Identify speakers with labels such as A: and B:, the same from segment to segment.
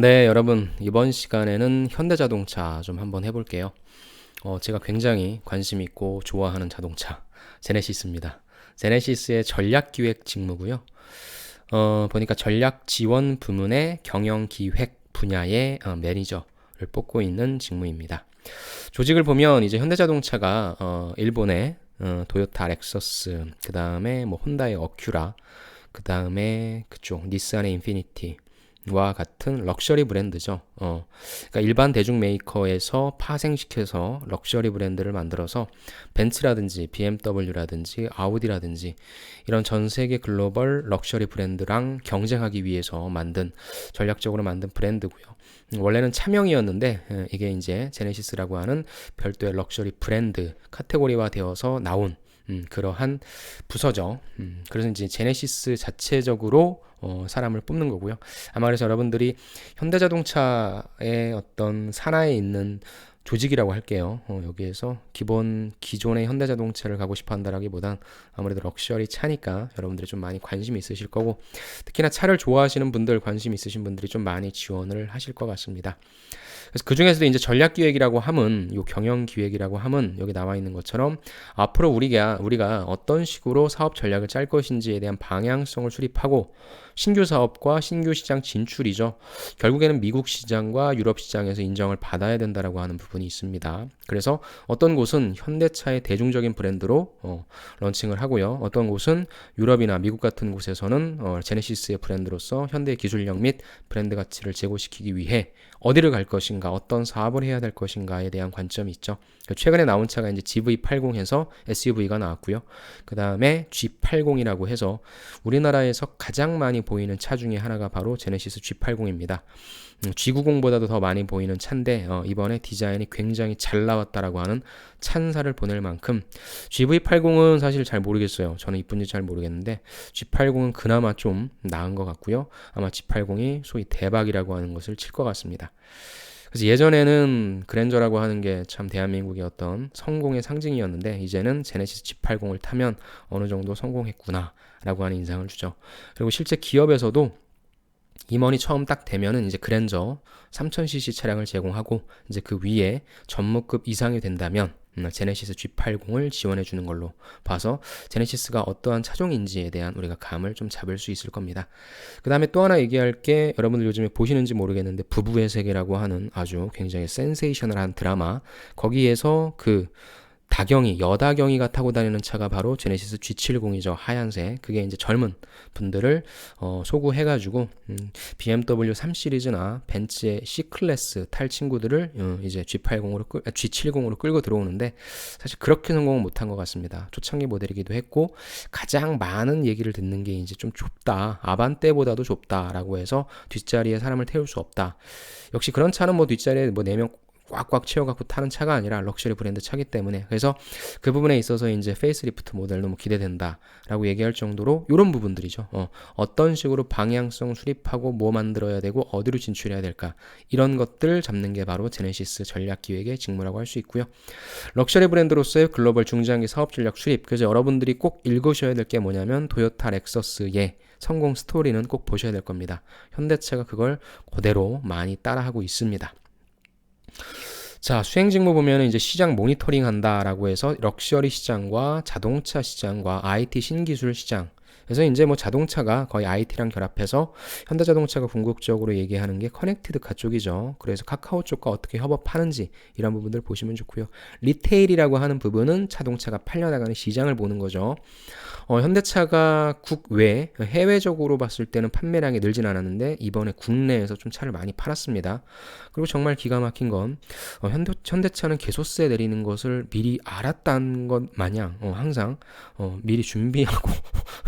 A: 네, 여러분, 이번 시간에는 현대자동차 좀 한번 해볼게요. 제가 굉장히 관심 있고 좋아하는 자동차, 제네시스입니다. 제네시스의 전략기획 직무고요. 보니까 전략 지원 부문의 경영기획 분야의 매니저를 뽑고 있는 직무입니다. 조직을 보면 이제 현대자동차가 일본의 도요타 렉서스, 그 다음에 뭐 혼다의 어큐라, 그 다음에 그쪽 닛산의 인피니티, 와 같은 럭셔리 브랜드죠. 그러니까 일반 대중 메이커에서 파생시켜서 럭셔리 브랜드를 만들어서 벤츠라든지 BMW라든지 아우디라든지 이런 전 세계 글로벌 럭셔리 브랜드랑 경쟁하기 위해서 전략적으로 만든 브랜드고요. 원래는 차명이었는데 이게 이제 제네시스라고 하는 별도의 럭셔리 브랜드 카테고리화 되어서 나온 그러한 부서죠. 그래서 이제 제네시스 자체적으로 사람을 뽑는 거고요. 아마 그래서 여러분들이 현대자동차의 어떤 산하에 있는 조직이라고 할게요. 여기에서 기존의 현대자동차를 가고 싶어 한다라기보단 아무래도 럭셔리 차니까 여러분들이 좀 많이 관심이 있으실 거고, 특히나 차를 좋아하시는 분들, 관심 있으신 분들이 좀 많이 지원을 하실 것 같습니다. 그래서 그 중에서도 이제 전략기획이라고 함은, 요 경영기획이라고 함은 여기 나와 있는 것처럼 앞으로 우리가 어떤 식으로 사업 전략을 짤 것인지에 대한 방향성을 수립하고, 신규 사업과 신규 시장 진출이죠. 결국에는 미국 시장과 유럽 시장에서 인정을 받아야 된다라고 하는 부분이 있습니다. 그래서 어떤 곳은 현대차의 대중적인 브랜드로 런칭을 하고요. 어떤 곳은 유럽이나 미국 같은 곳에서는 제네시스의 브랜드로서 현대의 기술력 및 브랜드 가치를 제고시키기 위해 어디를 갈 것인가, 어떤 사업을 해야 될 것인가에 대한 관점이 있죠. 최근에 나온 차가 이제 GV80에서 SUV가 나왔고요. 그 다음에 G80이라고 해서 우리나라에서 가장 많이 보이는 차 중에 하나가 바로 제네시스 G80입니다. G90보다도 더 많이 보이는 차인데 이번에 디자인이 굉장히 잘 나왔다라고 하는 찬사를 보낼 만큼, GV80은 사실 잘 모르겠어요. 저는 이쁜지 잘 모르겠는데 G80은 그나마 좀 나은 것 같고요. 아마 G80이 소위 대박이라고 하는 것을 칠 것 같습니다. 그래서 예전에는 그랜저라고 하는 게 참 대한민국의 어떤 성공의 상징이었는데, 이제는 제네시스 G80을 타면 어느 정도 성공했구나 라고 하는 인상을 주죠. 그리고 실제 기업에서도 임원이 처음 딱 되면은 이제 그랜저 3000cc 차량을 제공하고, 이제 그 위에 전무급 이상이 된다면 제네시스 G80을 지원해 주는 걸로 봐서 제네시스가 어떠한 차종인지에 대한 우리가 감을 좀 잡을 수 있을 겁니다. 그 다음에 또 하나 얘기할 게, 여러분들 요즘에 보시는지 모르겠는데 부부의 세계라고 하는 아주 굉장히 센세이셔널한 드라마, 거기에서 여다경이가 타고 다니는 차가 바로 제네시스 G70이죠. 하얀색. 그게 이제 젊은 분들을 소구해가지고 BMW 3 시리즈나 벤츠의 C 클래스 탈 친구들을 이제 G70으로 끌고 들어오는데, 사실 그렇게 성공은 못한 것 같습니다. 초창기 모델이기도 했고, 가장 많은 얘기를 듣는 게 이제 좀 좁다, 아반떼보다도 좁다라고 해서 뒷자리에 사람을 태울 수 없다. 역시 그런 차는 뭐 뒷자리에 뭐 4명 꽉꽉 채워갖고 타는 차가 아니라 럭셔리 브랜드 차기 때문에, 그래서 그 부분에 있어서 이제 페이스리프트 모델 너무 기대된다라고 얘기할 정도로 이런 부분들이죠. 어떤 식으로 방향성 수립하고 뭐 만들어야 되고 어디로 진출해야 될까, 이런 것들 잡는 게 바로 제네시스 전략기획의 직무라고 할 수 있고요. 럭셔리 브랜드로서의 글로벌 중장기 사업 전략 수립. 그래서 여러분들이 꼭 읽으셔야 될 게 뭐냐면 도요타 렉서스의 성공 스토리는 꼭 보셔야 될 겁니다. 현대차가 그걸 그대로 많이 따라하고 있습니다. 자, 수행 직무 보면 이제 시장 모니터링 한다라고 해서 럭셔리 시장과 자동차 시장과 IT 신기술 시장, 그래서 이제 뭐 자동차가 거의 IT랑 결합해서 현대자동차가 궁극적으로 얘기하는 게 커넥티드 카 쪽이죠. 그래서 카카오 쪽과 어떻게 협업하는지 이런 부분들 보시면 좋고요. 리테일이라고 하는 부분은 자동차가 팔려나가는 시장을 보는 거죠. 현대차가 국외, 해외적으로 봤을 때는 판매량이 늘진 않았는데 이번에 국내에서 좀 차를 많이 팔았습니다. 그리고 정말 기가 막힌 건 현대차는 개소세 내리는 것을 미리 알았다는 것 마냥 항상 미리 준비하고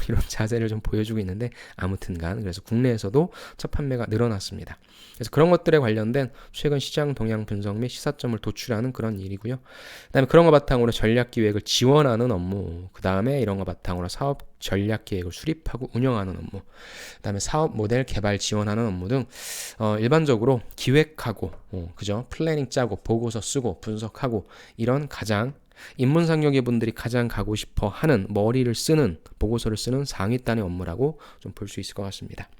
A: 이런 자세를 좀 보여주고 있는데, 아무튼간 그래서 국내에서도 첫 판매가 늘어났습니다. 그래서 그런 것들에 관련된 최근 시장 동향 분석 및 시사점을 도출하는 그런 일이고요. 그다음에 그런 거 바탕으로 전략 기획을 지원하는 업무, 그다음에 이런 거 바탕으로 사업 전략 계획을 수립하고 운영하는 업무, 그다음에 사업 모델 개발 지원하는 업무 등 일반적으로 기획하고 그죠? 플래닝 짜고 보고서 쓰고 분석하고, 이런 가장 인문상경의 분들이 가장 가고 싶어 하는 머리를 쓰는 보고서를 쓰는 상위단의 업무라고 좀 볼 수 있을 것 같습니다.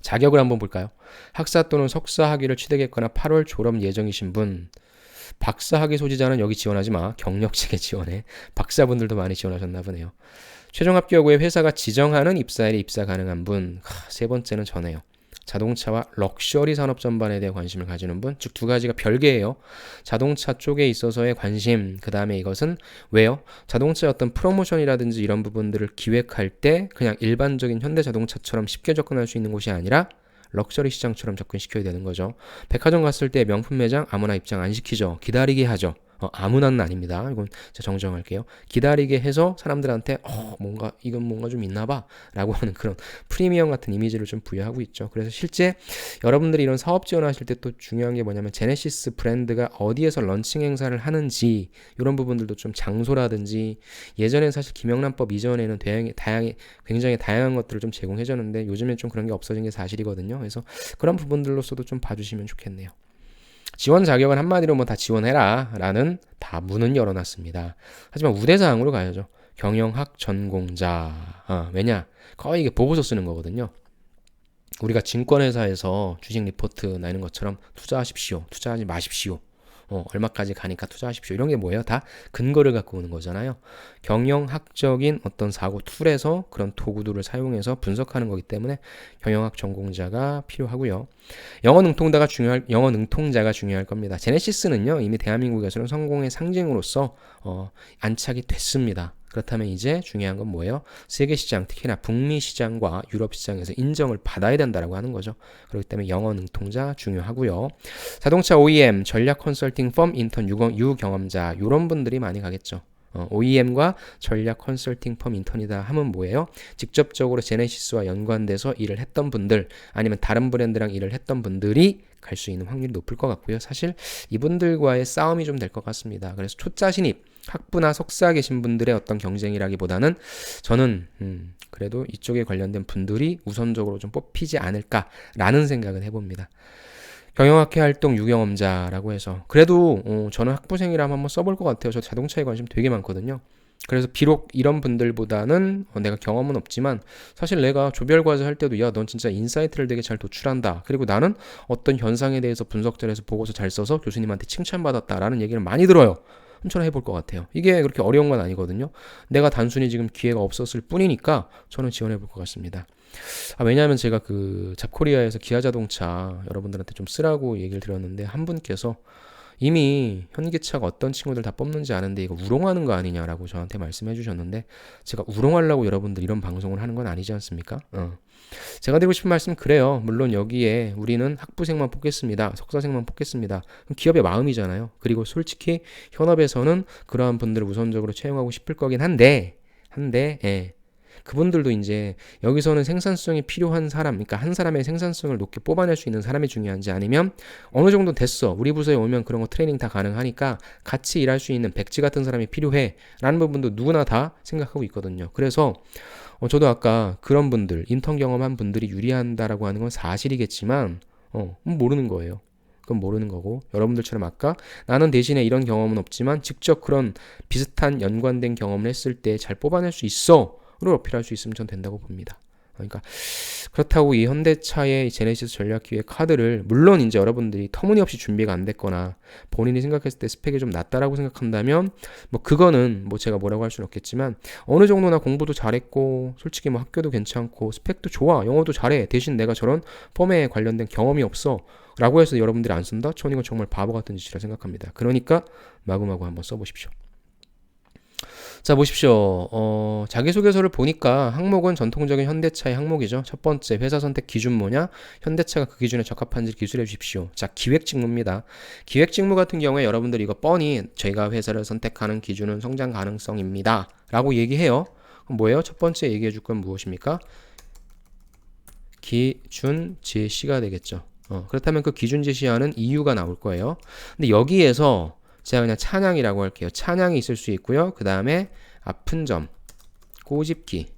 A: 자격을 한번 볼까요? 학사 또는 석사 학위를 취득했거나 8월 졸업 예정이신 분. 박사 학위 소지자는 여기 지원하지 마. 경력직에 지원해. 박사분들도 많이 지원하셨나 보네요. 최종 합격 후에 회사가 지정하는 입사일에 입사 가능한 분. 세 번째는 저네요. 자동차와 럭셔리 산업 전반에 대해 관심을 가지는 분, 즉 두 가지가 별개예요. 자동차 쪽에 있어서의 관심, 그 다음에 이것은 왜요? 자동차의 어떤 프로모션이라든지 이런 부분들을 기획할 때 그냥 일반적인 현대자동차처럼 쉽게 접근할 수 있는 곳이 아니라 럭셔리 시장처럼 접근시켜야 되는 거죠. 백화점 갔을 때 명품 매장 아무나 입장 안 시키죠. 기다리게 하죠. 아무나는 아닙니다. 이건 제가 정정할게요. 기다리게 해서 사람들한테 이건 뭔가 좀 있나 봐 라고 하는 그런 프리미엄 같은 이미지를 좀 부여하고 있죠. 그래서 실제 여러분들이 이런 사업 지원하실 때 또 중요한 게 뭐냐면 제네시스 브랜드가 어디에서 런칭 행사를 하는지 이런 부분들도 좀 장소라든지 예전엔 사실 김영란법 이전에는 굉장히 다양한 것들을 좀 제공해 줬는데 요즘엔 좀 그런 게 없어진 게 사실이거든요. 그래서 그런 부분들로서도 좀 봐주시면 좋겠네요. 지원 자격은 한마디로 뭐 다 지원해라 라는 다 문은 열어놨습니다. 하지만 우대사항으로 가야죠. 경영학 전공자. 왜냐? 거의 이게 보고서 쓰는 거거든요. 우리가 증권회사에서 주식 리포트 나는 것처럼 투자하십시오. 투자하지 마십시오. 얼마까지 가니까 투자하십시오. 이런 게 뭐예요? 다 근거를 갖고 오는 거잖아요. 경영학적인 어떤 사고 툴에서 그런 도구들을 사용해서 분석하는 거기 때문에 경영학 전공자가 필요하고요. 영어 능통자가 중요할 겁니다. 제네시스는요, 이미 대한민국에서는 성공의 상징으로서 안착이 됐습니다. 그렇다면 이제 중요한 건 뭐예요? 세계 시장, 특히나 북미 시장과 유럽 시장에서 인정을 받아야 된다라고 하는 거죠. 그렇기 때문에 영어 능통자 중요하고요. 자동차 OEM, 전략 컨설팅 펌 인턴 유경험자 이런 분들이 많이 가겠죠. OEM과 전략 컨설팅 펌 인턴이다 하면 뭐예요? 직접적으로 제네시스와 연관돼서 일을 했던 분들 아니면 다른 브랜드랑 일을 했던 분들이 갈 수 있는 확률이 높을 것 같고요. 사실 이분들과의 싸움이 좀 될 것 같습니다. 그래서 초짜 신입, 학부나 석사 계신 분들의 어떤 경쟁이라기보다는 저는 그래도 이쪽에 관련된 분들이 우선적으로 좀 뽑히지 않을까라는 생각을 해봅니다. 경영학회 활동 유경험자라고 해서 그래도 저는 학부생이라면 한번 써볼 것 같아요. 저 자동차에 관심 되게 많거든요. 그래서 비록 이런 분들보다는 내가 경험은 없지만 사실 내가 조별과제 할 때도 야, 넌 진짜 인사이트를 되게 잘 도출한다. 그리고 나는 어떤 현상에 대해서 분석을 해서 보고서 잘 써서 교수님한테 칭찬받았다라는 얘기를 많이 들어요. 저는 해볼 것 같아요. 이게 그렇게 어려운 건 아니거든요. 내가 단순히 지금 기회가 없었을 뿐이니까 저는 지원해볼 것 같습니다. 왜냐하면 제가 그 잡코리아에서 기아자동차 여러분들한테 좀 쓰라고 얘기를 드렸는데 한 분께서 이미 현기차가 어떤 친구들 다 뽑는지 아는데 이거 우롱하는 거 아니냐라고 저한테 말씀해 주셨는데 제가 우롱하려고 여러분들 이런 방송을 하는 건 아니지 않습니까? 제가 드리고 싶은 말씀 그래요. 물론 여기에 우리는 학부생만 뽑겠습니다. 석사생만 뽑겠습니다. 기업의 마음이잖아요. 그리고 솔직히 현업에서는 그러한 분들을 우선적으로 채용하고 싶을 거긴 한데 예. 그분들도 이제 여기서는 생산성이 필요한 사람, 그러니까 한 사람의 생산성을 높게 뽑아낼 수 있는 사람이 중요한지 아니면 어느 정도 됐어. 우리 부서에 오면 그런 거 트레이닝 다 가능하니까 같이 일할 수 있는 백지 같은 사람이 필요해. 라는 부분도 누구나 다 생각하고 있거든요. 그래서 저도 아까 그런 분들, 인턴 경험한 분들이 유리한다라고 하는 건 사실이겠지만 모르는 거예요. 그건 모르는 거고 여러분들처럼 아까 나는 대신에 이런 경험은 없지만 직접 그런 비슷한 연관된 경험을 했을 때 잘 뽑아낼 수 있어 를 어필할 수 있으면 전 된다고 봅니다. 그러니까 그렇다고 이 현대차의 제네시스 전략기획 카드를 물론 이제 여러분들이 터무니없이 준비가 안 됐거나 본인이 생각했을 때 스펙이 좀 낮다라고 생각한다면 뭐 그거는 뭐 제가 뭐라고 할 수는 없겠지만 어느 정도나 공부도 잘했고 솔직히 뭐 학교도 괜찮고 스펙도 좋아 영어도 잘해 대신 내가 저런 펌에 관련된 경험이 없어 라고 해서 여러분들이 안 쓴다? 저는 이건 정말 바보 같은 짓이라 생각합니다. 그러니까 마구마구 한번 써보십시오. 자, 보십시오. 자기소개서를 보니까 항목은 전통적인 현대차의 항목이죠. 첫 번째, 회사 선택 기준 뭐냐? 현대차가 그 기준에 적합한지 기술해 주십시오. 자, 기획 직무입니다. 기획 직무 같은 경우에 여러분들이 이거 뻔히 저희가 회사를 선택하는 기준은 성장 가능성입니다. 라고 얘기해요. 그럼 뭐예요? 첫 번째 얘기해 줄 건 무엇입니까? 기준 제시가 되겠죠. 그렇다면 그 기준 제시하는 이유가 나올 거예요. 근데 여기에서 제가 그냥 찬양이라고 할게요. 찬양이 있을 수 있고요. 그 다음에 아픈 점, 꼬집기.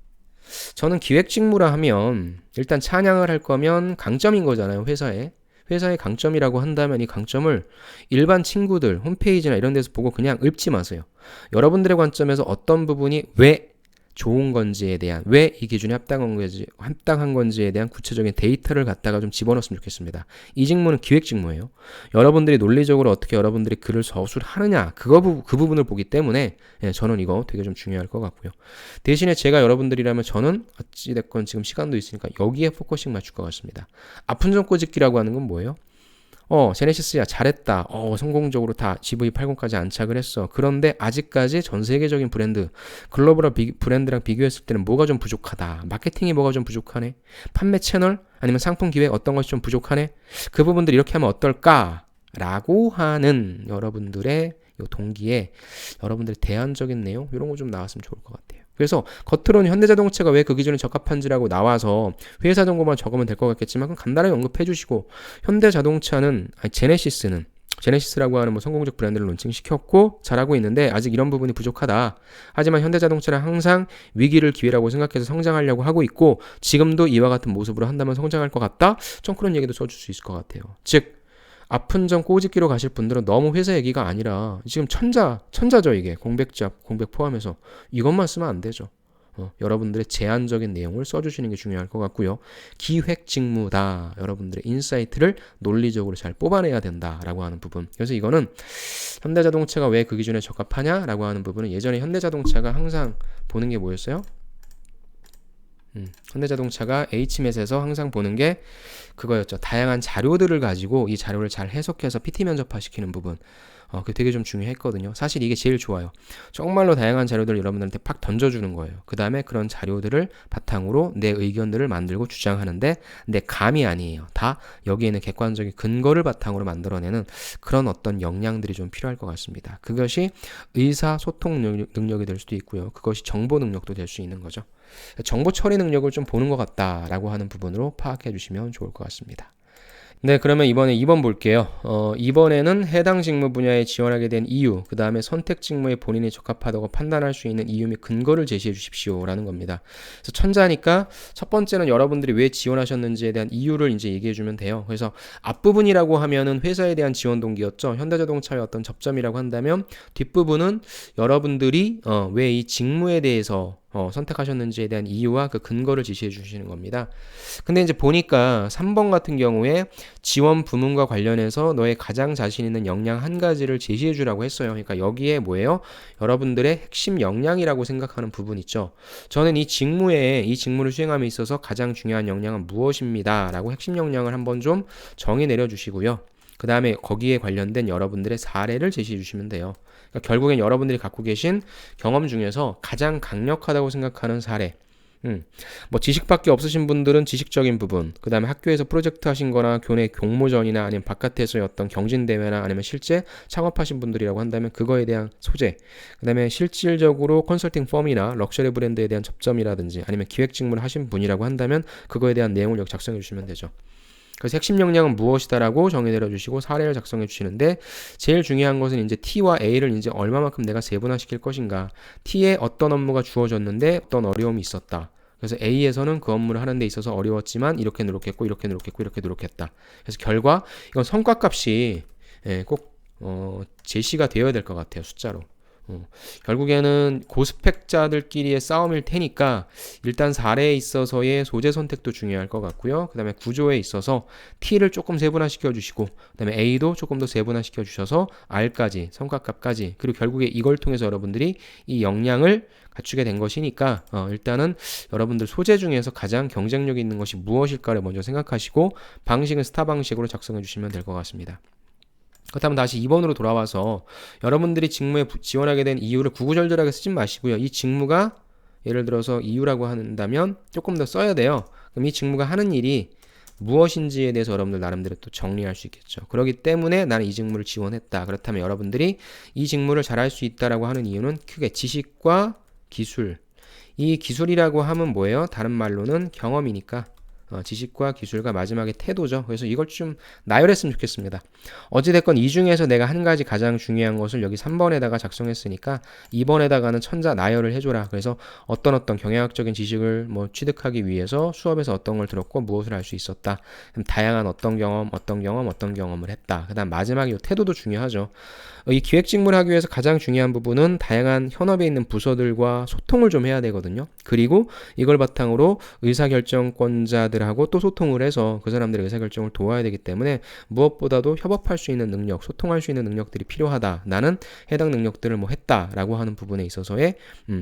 A: 저는 기획 직무라 하면 일단 찬양을 할 거면 강점인 거잖아요. 회사의 강점이라고 한다면 이 강점을 일반 친구들 홈페이지나 이런 데서 보고 그냥 읊지 마세요. 여러분들의 관점에서 어떤 부분이 왜 좋은 건지에 대한, 왜 이 기준에 합당한 건지에 대한 구체적인 데이터를 갖다가 좀 집어넣었으면 좋겠습니다. 이 직무는 기획 직무예요. 여러분들이 논리적으로 어떻게 여러분들이 글을 서술하느냐, 그 부분을 보기 때문에 저는 이거 되게 좀 중요할 것 같고요. 대신에 제가 여러분들이라면 저는 어찌됐건 지금 시간도 있으니까 여기에 포커싱 맞출 것 같습니다. 아픈 점 꼬집기라고 하는 건 뭐예요? 제네시스야 잘했다. 성공적으로 다 GV80까지 안착을 했어. 그런데 아직까지 전 세계적인 브랜드, 글로벌 브랜드랑 비교했을 때는 뭐가 좀 부족하다. 마케팅이 뭐가 좀 부족하네. 판매 채널 아니면 상품 기획 어떤 것이 좀 부족하네. 그 부분들 이렇게 하면 어떨까? 라고 하는 여러분들의 요 동기에 여러분들의 대안적인 내용 이런 거 좀 나왔으면 좋을 것 같아요. 그래서 겉으로는 현대자동차가 왜 그 기준에 적합한지라고 나와서 회사 정보만 적으면 될 것 같겠지만 그건 간단하게 언급해 주시고, 현대자동차는 제네시스라고 하는 뭐 성공적 브랜드를 론칭시켰고 잘하고 있는데 아직 이런 부분이 부족하다. 하지만 현대자동차는 항상 위기를 기회라고 생각해서 성장하려고 하고 있고 지금도 이와 같은 모습으로 한다면 성장할 것 같다. 좀 그런 얘기도 써줄 수 있을 것 같아요. 즉 아픈 점 꼬집기로 가실 분들은 너무 회사 얘기가 아니라 지금 천자죠 이게. 공백 포함해서 이것만 쓰면 안 되죠. 여러분들의 제한적인 내용을 써주시는 게 중요할 것 같고요. 기획 직무다. 여러분들의 인사이트를 논리적으로 잘 뽑아내야 된다라고 하는 부분. 그래서 이거는 현대자동차가 왜 그 기준에 적합하냐라고 하는 부분은 예전에 현대자동차가 항상 보는 게 뭐였어요? 현대자동차가 HMS에서 항상 보는 게 그거였죠. 다양한 자료들을 가지고 이 자료를 잘 해석해서 PT 면접화시키는 부분. 그게 되게 좀 중요했거든요. 사실 이게 제일 좋아요. 정말로 다양한 자료들을 여러분들한테 팍 던져주는 거예요. 그 다음에 그런 자료들을 바탕으로 내 의견들을 만들고 주장하는데 내 감이 아니에요. 다 여기에는 객관적인 근거를 바탕으로 만들어내는 그런 어떤 역량들이 좀 필요할 것 같습니다. 그것이 의사소통 능력이 될 수도 있고요. 그것이 정보 능력도 될 수 있는 거죠. 정보 처리 능력을 좀 보는 것 같다라고 하는 부분으로 파악해 주시면 좋을 것 같습니다. 네, 그러면 이번에 2번 볼게요. 이번에는 해당 직무 분야에 지원하게 된 이유, 그 다음에 선택 직무에 본인이 적합하다고 판단할 수 있는 이유 및 근거를 제시해 주십시오라는 겁니다. 그래서 천자니까 첫 번째는 여러분들이 왜 지원하셨는지에 대한 이유를 이제 얘기해 주면 돼요. 그래서 앞부분이라고 하면은 회사에 대한 지원 동기였죠. 현대자동차의 어떤 접점이라고 한다면 뒷부분은 여러분들이 왜 이 직무에 대해서 선택하셨는지에 대한 이유와 그 근거를 제시해 주시는 겁니다. 근데 이제 보니까 3번 같은 경우에 지원 부문과 관련해서 너의 가장 자신 있는 역량 한 가지를 제시해 주라고 했어요. 그러니까 여기에 뭐예요? 여러분들의 핵심 역량이라고 생각하는 부분 있죠. 저는 이 직무를 수행함에 있어서 가장 중요한 역량은 무엇입니다. 라고 핵심 역량을 한번 좀 정의 내려 주시고요. 그 다음에 거기에 관련된 여러분들의 사례를 제시해 주시면 돼요. 그러니까 결국엔 여러분들이 갖고 계신 경험 중에서 가장 강력하다고 생각하는 사례. 뭐 지식밖에 없으신 분들은 지식적인 부분, 그 다음에 학교에서 프로젝트 하신 거나 교내 공모전이나 아니면 바깥에서의 어떤 경진대회나 아니면 실제 창업하신 분들이라고 한다면 그거에 대한 소재, 그 다음에 실질적으로 컨설팅 펌이나 럭셔리 브랜드에 대한 접점이라든지 아니면 기획 직무를 하신 분이라고 한다면 그거에 대한 내용을 여기 작성해 주시면 되죠. 그래서 핵심 역량은 무엇이다라고 정의 내려주시고 사례를 작성해 주시는데 제일 중요한 것은 이제 T와 A를 이제 얼마만큼 내가 세분화시킬 것인가. T에 어떤 업무가 주어졌는데 어떤 어려움이 있었다. 그래서 A에서는 그 업무를 하는 데 있어서 어려웠지만 이렇게 노력했고 이렇게 노력했고 이렇게 노력했다. 그래서 결과 이건 성과값이 꼭 제시가 되어야 될 것 같아요. 숫자로. 결국에는 고스펙자들끼리의 싸움일 테니까 일단 사례에 있어서의 소재 선택도 중요할 것 같고요. 그 다음에 구조에 있어서 T를 조금 세분화시켜 주시고 그 다음에 A도 조금 더 세분화시켜 주셔서 R까지 성과값까지, 그리고 결국에 이걸 통해서 여러분들이 이 역량을 갖추게 된 것이니까 일단은 여러분들 소재 중에서 가장 경쟁력 있는 것이 무엇일까를 먼저 생각하시고 방식은 스타 방식으로 작성해 주시면 될 것 같습니다. 그렇다면 다시 2번으로 돌아와서 여러분들이 직무에 지원하게 된 이유를 구구절절하게 쓰지 마시고요. 이 직무가 예를 들어서 이유라고 한다면 조금 더 써야 돼요. 그럼 이 직무가 하는 일이 무엇인지에 대해서 여러분들 나름대로 또 정리할 수 있겠죠. 그렇기 때문에 나는 이 직무를 지원했다. 그렇다면 여러분들이 이 직무를 잘할 수 있다라고 하는 이유는 크게 지식과 기술. 이 기술이라고 하면 뭐예요? 다른 말로는 경험이니까 지식과 기술과 마지막에 태도죠. 그래서 이걸 좀 나열했으면 좋겠습니다. 어찌됐건 이 중에서 내가 한 가지 가장 중요한 것을 여기 3번에다가 작성했으니까 2번에다가는 천자 나열을 해줘라. 그래서 어떤 경영학적인 지식을 뭐 취득하기 위해서 수업에서 어떤 걸 들었고 무엇을 할 수 있었다. 다양한 어떤 경험을 했다. 그 다음 마지막에 이 태도도 중요하죠. 이 기획직무를 하기 위해서 가장 중요한 부분은 다양한 현업에 있는 부서들과 소통을 좀 해야 되거든요. 그리고 이걸 바탕으로 의사결정권자들하고 또 소통을 해서 그 사람들의 의사결정을 도와야 되기 때문에 무엇보다도 협업할 수 있는 능력, 소통할 수 있는 능력들이 필요하다. 나는 해당 능력들을 뭐 했다라고 하는 부분에 있어서의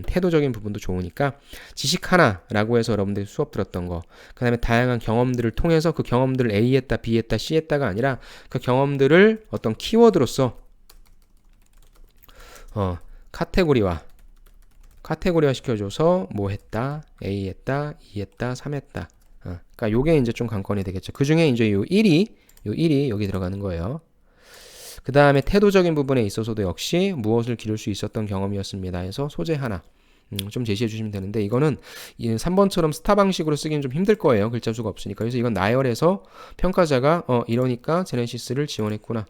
A: 태도적인 부분도 좋으니까 지식 하나라고 해서 여러분들이 수업 들었던 거, 그 다음에 다양한 경험들을 통해서 그 경험들을 A 했다, B 했다, C 했다가 아니라 그 경험들을 어떤 키워드로서 카테고리화 시켜줘서 뭐 했다, A 했다, 2 했다, 3 했다. 그러니까 요게 이제 좀 관건이 되겠죠. 그 중에 이제 요 1이 여기 들어가는 거예요. 그 다음에 태도적인 부분에 있어서도 역시 무엇을 기를 수 있었던 경험이었습니다. 해서 소재 하나. 좀 제시해 주시면 되는데 이거는 3번처럼 스타 방식으로 쓰기는 좀 힘들 거예요. 글자 수가 없으니까. 그래서 이건 나열해서 평가자가 이러니까 제네시스를 지원했구나.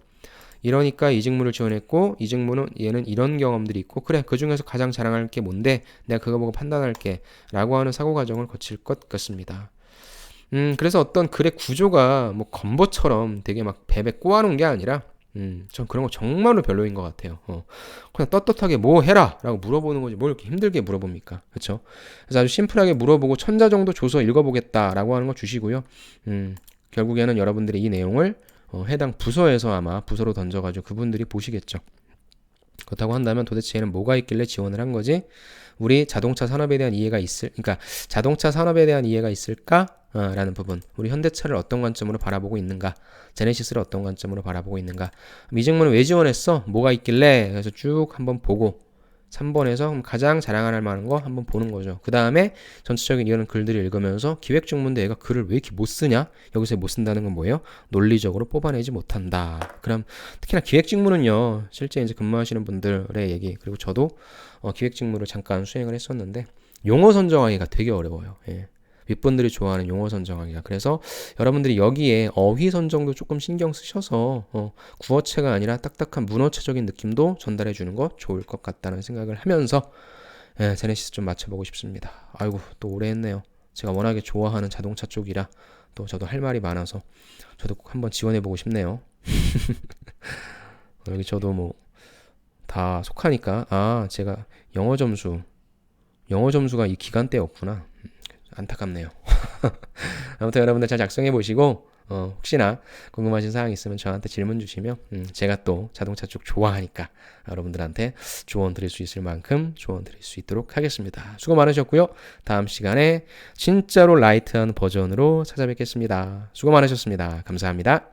A: 이러니까 이 직무를 지원했고 이 직무는 얘는 이런 경험들이 있고 그래 그 중에서 가장 자랑할 게 뭔데 내가 그거 보고 판단할게 라고 하는 사고 과정을 거칠 것 같습니다. 그래서 어떤 글의 구조가 뭐 건보처럼 되게 막 베베 꼬아놓은 게 아니라 전 그런 거 정말로 별로인 것 같아요. 그냥 떳떳하게 뭐 해라 라고 물어보는 거지 뭘 이렇게 힘들게 물어봅니까? 그렇죠? 그래서 아주 심플하게 물어보고 천자 정도 줘서 읽어보겠다 라고 하는 거 주시고요. 결국에는 여러분들이 이 내용을 해당 부서에서 아마 부서로 던져가지고 그분들이 보시겠죠. 그렇다고 한다면 도대체 얘는 뭐가 있길래 지원을 한 거지? 우리 자동차 산업에 대한 이해가 그러니까 자동차 산업에 대한 이해가 있을까? 라는 부분. 우리 현대차를 어떤 관점으로 바라보고 있는가? 제네시스를 어떤 관점으로 바라보고 있는가? 이 직무는 왜 지원했어? 뭐가 있길래? 그래서 쭉 한번 보고 3번에서 가장 자랑할 만한 거 한번 보는 거죠. 그 다음에 전체적인 이런 글들을 읽으면서 기획직무인데 얘가 글을 왜 이렇게 못 쓰냐? 여기서 못 쓴다는 건 뭐예요? 논리적으로 뽑아내지 못한다. 그럼 특히나 기획직무는요. 실제 이제 근무하시는 분들의 얘기 그리고 저도 기획직무를 잠깐 수행을 했었는데 용어 선정하기가 되게 어려워요. 예. 윗분들이 좋아하는 용어 선정하기가. 그래서 여러분들이 여기에 어휘 선정도 조금 신경 쓰셔서 구어체가 아니라 딱딱한 문어체적인 느낌도 전달해 주는 거 좋을 것 같다는 생각을 하면서 제네시스 좀 맞춰보고 싶습니다. 아이고 또 오래 했네요. 제가 워낙에 좋아하는 자동차 쪽이라 또 저도 할 말이 많아서 저도 꼭 한번 지원해보고 싶네요. 여기 저도 뭐 다 속하니까 제가 영어 점수가 이 기간대였구나. 안타깝네요. 아무튼 여러분들 잘 작성해 보시고 혹시나 궁금하신 사항 있으면 저한테 질문 주시면 제가 또 자동차 쪽 좋아하니까 여러분들한테 조언 드릴 수 있을 만큼 조언 드릴 수 있도록 하겠습니다. 수고 많으셨고요. 다음 시간에 진짜로 라이트한 버전으로 찾아뵙겠습니다. 수고 많으셨습니다. 감사합니다.